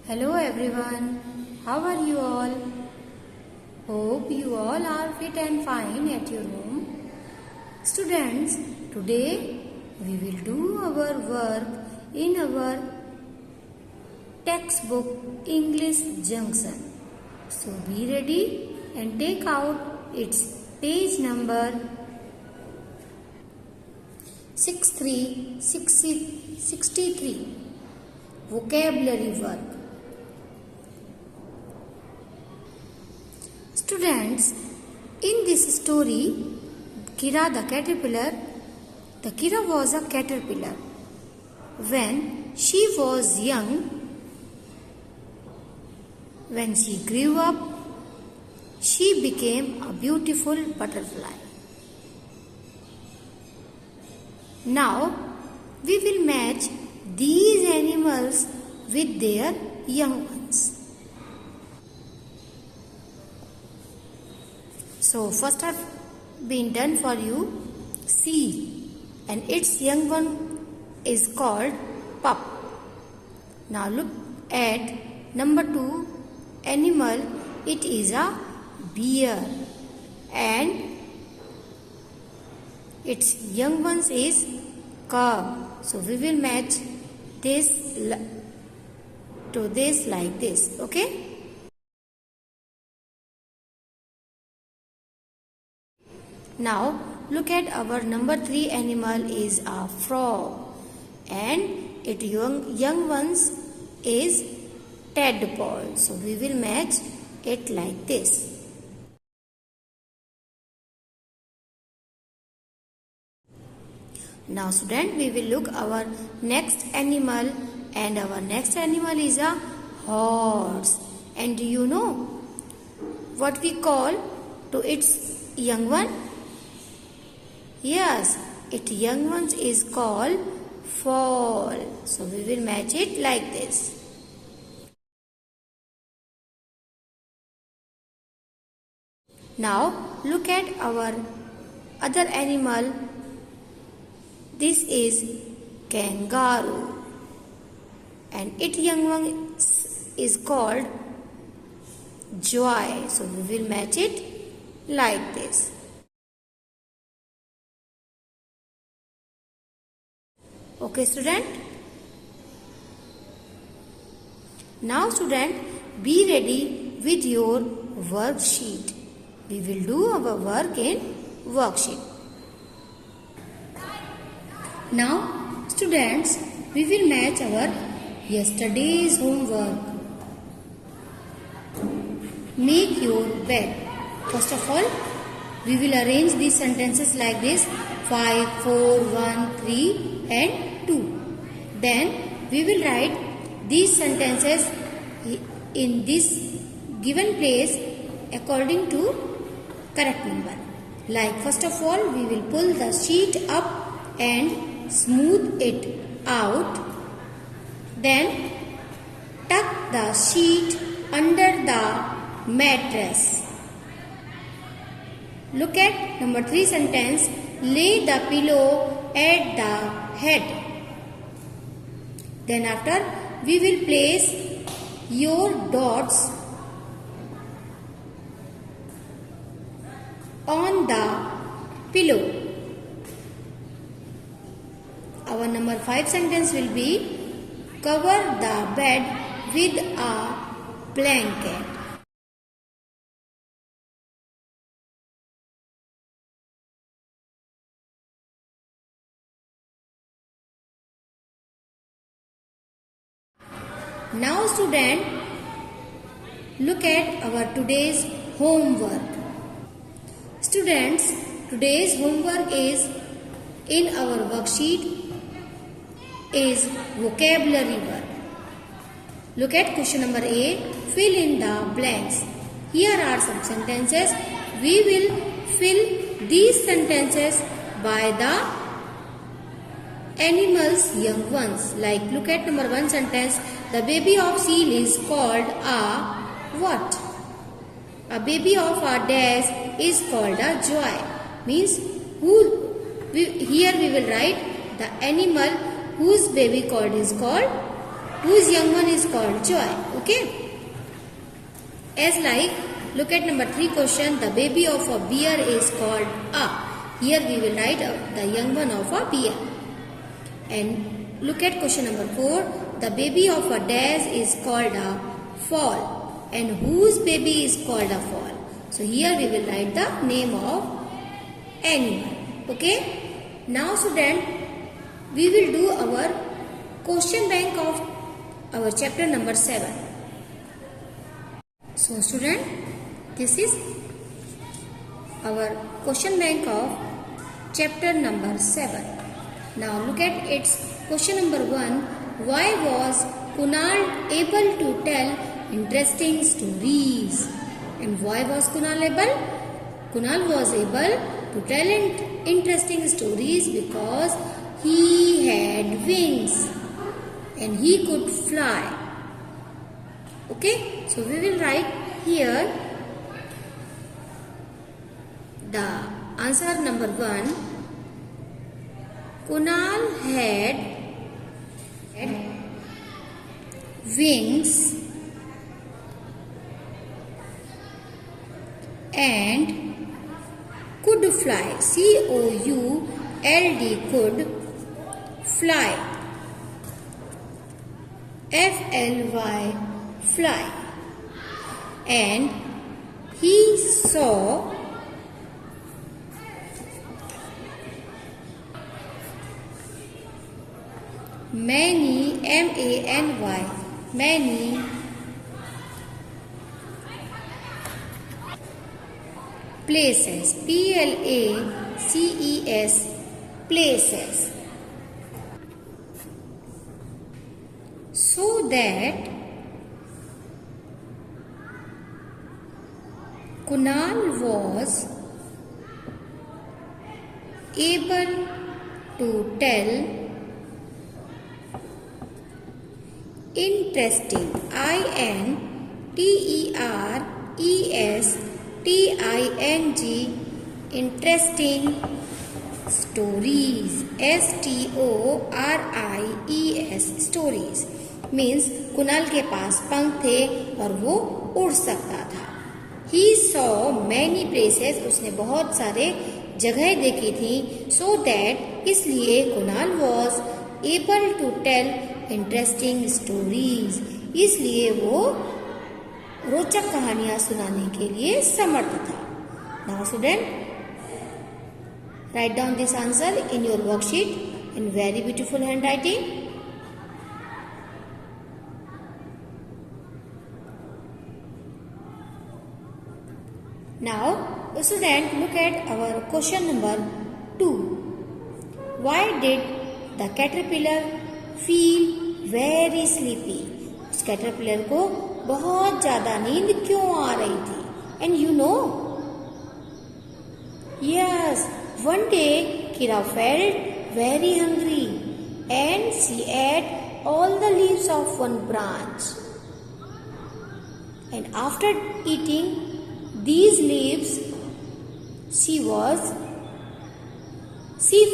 Hello everyone, how are you all? Hope you all are fit and fine at your home. Students, today we will do our work in our textbook English Junction. So be ready and take out its page number 63 vocabulary work. Students, in this story, Kira the caterpillar, the Kira was a caterpillar. When she was young, when she grew up, she became a beautiful butterfly. Now, we will match these animals with their young ones. So, first have been done for you C, and its young one is called pup. Now look at number 2 animal. It is a bear, and its young ones is cub. So we will match this to this like this. Okay. Now look at our number 3 animal is a frog, and its young ones is tadpole. So we will match it like this. Now student, we will look our next animal, and our next animal is a horse. And do you know what we call to its young one? Yes, its young ones is called foal. So we will match it like this. Now look at our other animal. This is kangaroo, and its young one is called joy. So we will match it like this. Okay student. Now student, be ready with your worksheet. We will do our work in worksheet. Now students, we will match our yesterday's homework. Make your bed. First of all, we will arrange these sentences like this: 5, 4, 1, 3 and 2. Then we will write these sentences in this given place according to correct number. Like first of all, we will pull the sheet up and smooth it out. Then tuck the sheet under the mattress. Look at number 3 sentence. Lay the pillow at the head. Then after, we will place your dots on the pillow. Our number 5 sentence will be cover the bed with a blanket. Now student, look at our today's homework. Students, today's homework is in our worksheet is vocabulary word. Look at question number A. Fill in the blanks. Here are some sentences. We will fill these sentences by the animals' young ones. Like look at number 1 sentence. The baby of seal is called a what? A baby of a dash is called a joy. Means here we will write the animal whose baby called is called whose young one is called Joy. Okay. As like, look at number 3 question. The baby of a bear is called a. Here we will write the young one of a bear. And look at question number 4. The baby of a dash is called a fall. And whose baby is called a fall? So here we will write the name of animal. Okay. Now student, we will do our question bank of our chapter number 7. So student, this is our question bank of chapter number 7. Now look at its question number 1. Why was Kunal able to tell interesting stories? And why was Kunal able? Kunal was able to tell interesting stories because he had wings and he could fly. Okay, so we will write here the answer number 1. Kunal had wings and could fly. C-O-U-L-D, could fly. F-L-Y, fly. And he saw many, M-A-N-Y, many places, P-L-A-C-E-S, places. So that Kunal was able to tell interesting, I-N-T-E-R-E-S-T-I-N-G, interesting stories, S-T-O-R-I-E-S, stories. Means Kunal के पास पंख थे और वो उड़ सकता था. He saw many places, उसने बहुत सारे जगह देखी थी. So that, इसलिए Kunal was able to tell interesting stories, इसलिए वो रोचक कहानियां सुनाने के लिए समर्थ था. Now student, write down this answer in your worksheet in very beautiful handwriting. Now student, look at our question number 2. Why did the caterpillar feel very sleepy? उस caterpillar को बहुत ज़्यादा नींद क्यों आ रही थी? And you know, yes, one day Kira felt very hungry and she ate all the leaves of one branch. And after eating these leaves, she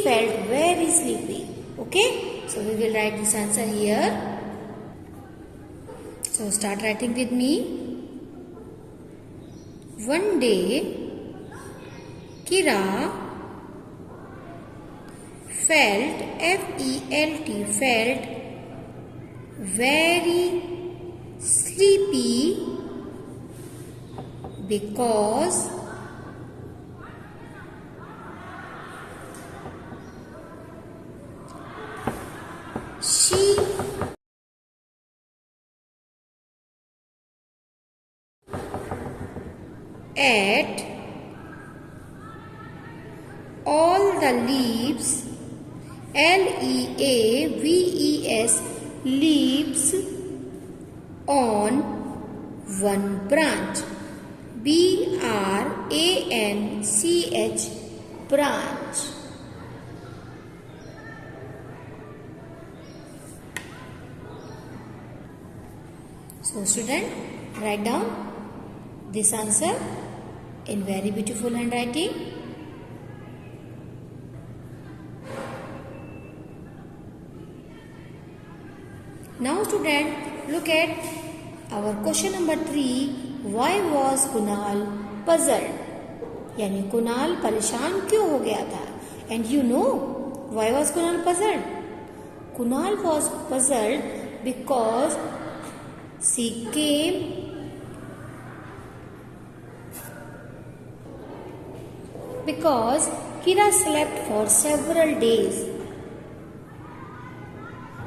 felt very sleepy. Okay, so we will write this answer here. So start writing with me. One day Kira felt, F-E-L-T, felt very sleepy because she ate all the leaves, L-E-A-V-E-S, leaves on one branch, B-R-A-N-C-H, branch. So student, write down this answer in very beautiful handwriting. Now Now student, look at our question number 3. Why was Kunal puzzled? यानी कुणाल परेशान क्यों हो गया था? And you know why was Kunal puzzled? Kunal was puzzled because Kira slept for several days.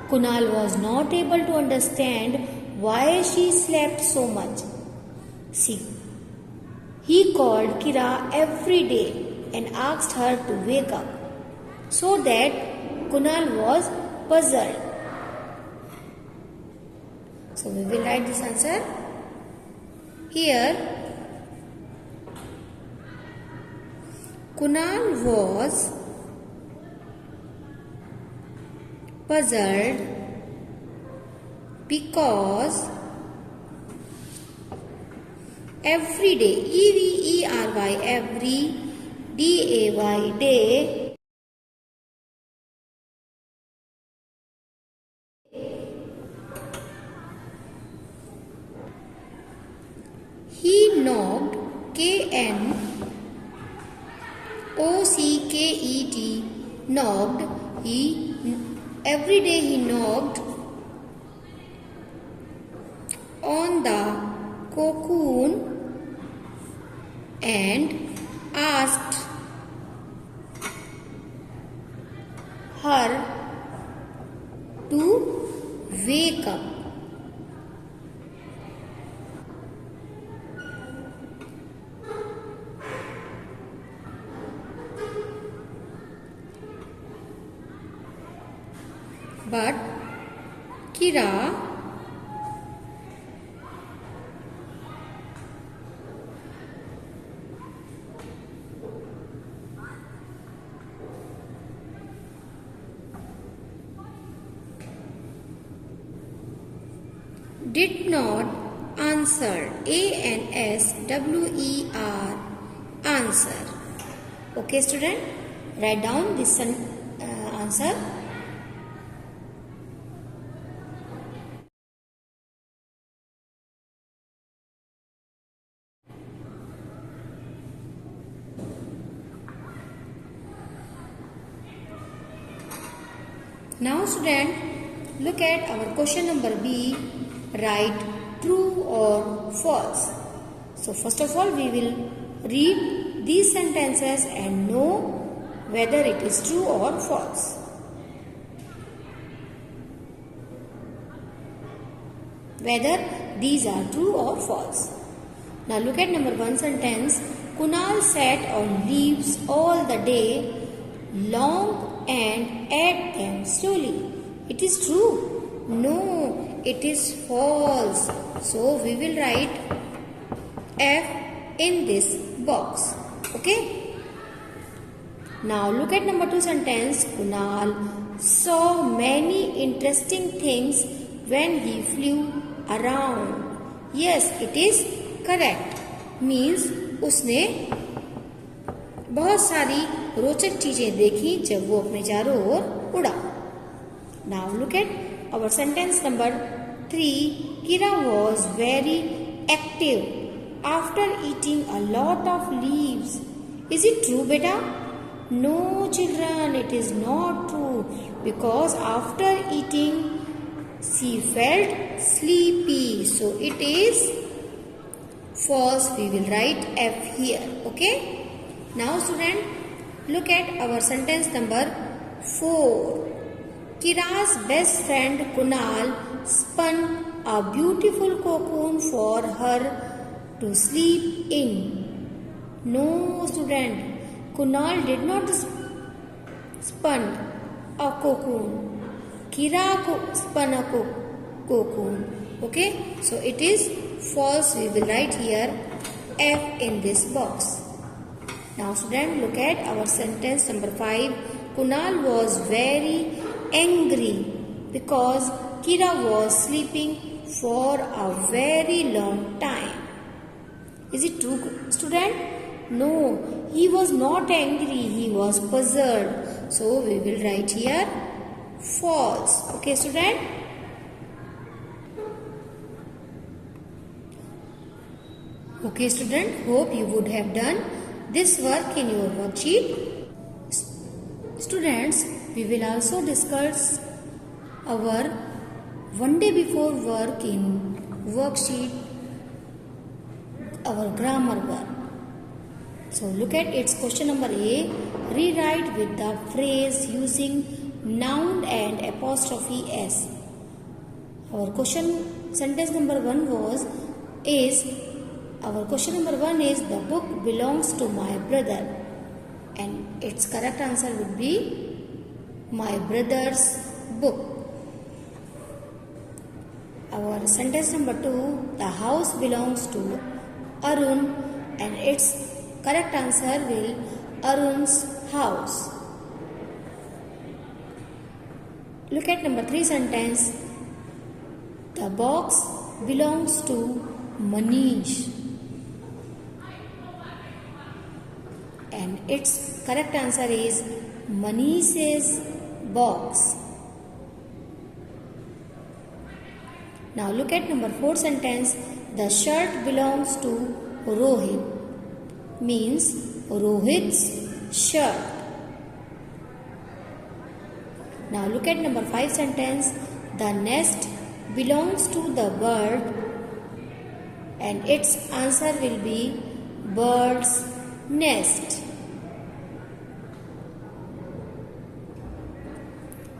Kunal was not able to understand why she slept so much. See, he called Kira every day and asked her to wake up. So that Kunal was puzzled. So we will write this answer here. Kunal was puzzled because every day, every, every, day, day, he knocked, K-N-O-C-K-E-T, knocked, every day he knocked on the cocoon and asked her to wake up. But Kira did not answer. A-N-S-W-E-R, answer. Okay student, write down this answer. Now student, look at our question number B. Write true or false. So first of all, we will read these sentences and know whether it is true or false. Whether these are true or false. Now look at number 1 sentence. Kunal sat on leaves all the day long and ate them slowly. It is true. No, it is false. So we will write F in this box. Okay. Now look at number 2 sentence. Kunal saw many interesting things when he flew around. Yes, it is correct. Means उसने बहुत सारी रोचक चीजें देखी जब वो अपने चारों ओर उड़ा. Now look at our sentence number 3. Kira was very active after eating a lot of leaves. Is it true, beta? No, children, it is not true. Because after eating, she felt sleepy. So it is false. We will write F here. Okay. Now student, look at our sentence number 4. Kira's best friend Kunal spun a beautiful cocoon for her to sleep in. No student, Kunal did not spun a cocoon. Kira spun a cocoon. Okay, so it is false. We will write here F in this box. Now student, look at our sentence number 5. Kunal was very angry because Kira was sleeping for a very long time. Is it true, student? No, he was not angry. He was puzzled. So we will write here false. Okay, student? Okay student, hope you would have done this work in your worksheet. Students, we will also discuss our one day before work in worksheet, our grammar work. So look at its question number A. Rewrite with the phrase using noun and apostrophe S. Our question sentence number 1 is the book belongs to my brother, and its correct answer would be my brother's book. Our sentence number 2, the house belongs to Arun, and its correct answer will Arun's house. Look at number 3 sentence. The box belongs to Manish, and its correct answer is Manish's box. Now look at number 4 sentence. The shirt belongs to Rohit, means Rohit's shirt. Now look at number 5 sentence. The nest belongs to the bird, and its answer will be bird's nest.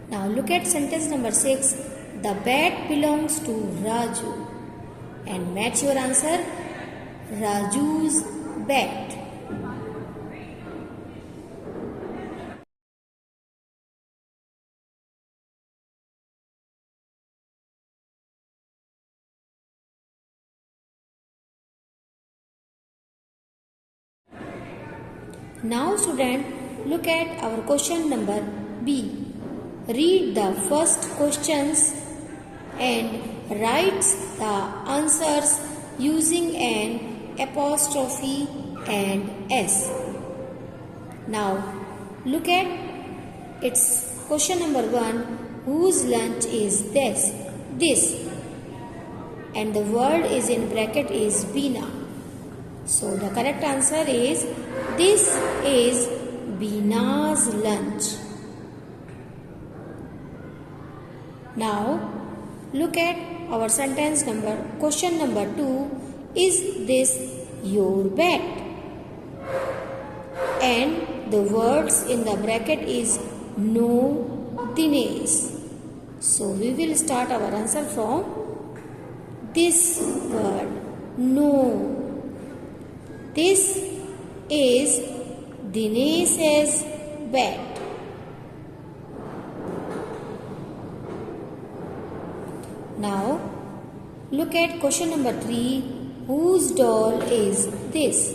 Now look at sentence number 6. The bat belongs to Raju, and match your answer, Raju's bat. Now student, look at our question number B. Read the first questions and write the answers using an apostrophe and S. Now look at its question number 1. Whose lunch is this? And the word is in bracket is Beena. So the correct answer is, this is Beena's lunch. Now look at our sentence number, question number 2. Is this your bat? And the words in the bracket is no, Dinesh. So we will start our answer from this word, no. This is Dinesh's bat. Now look at question number 3. Whose doll is this?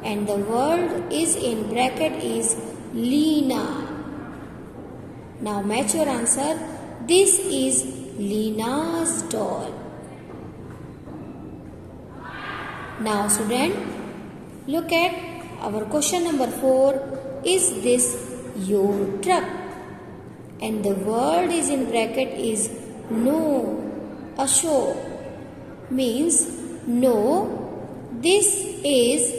And the word is in bracket is Leena. Now match your answer. This is Leena's doll. Now student, look at our question number 4. Is this your truck? And the word is in bracket is no, Ashok, means no, this is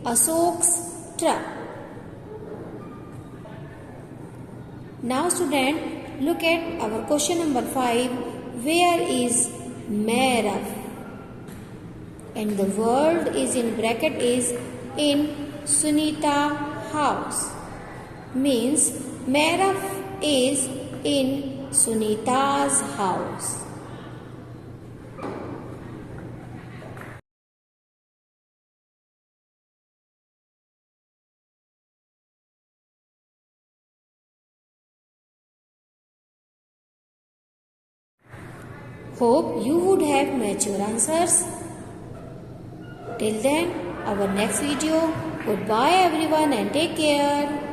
Ashok's truck. Now student, look at our question number 5. Where is Meraf? And the word is in bracket is in Sunita house, means Meraf is in Sunita's house. Hope you would have matched your answers. Till then, our next video. Goodbye everyone and take care.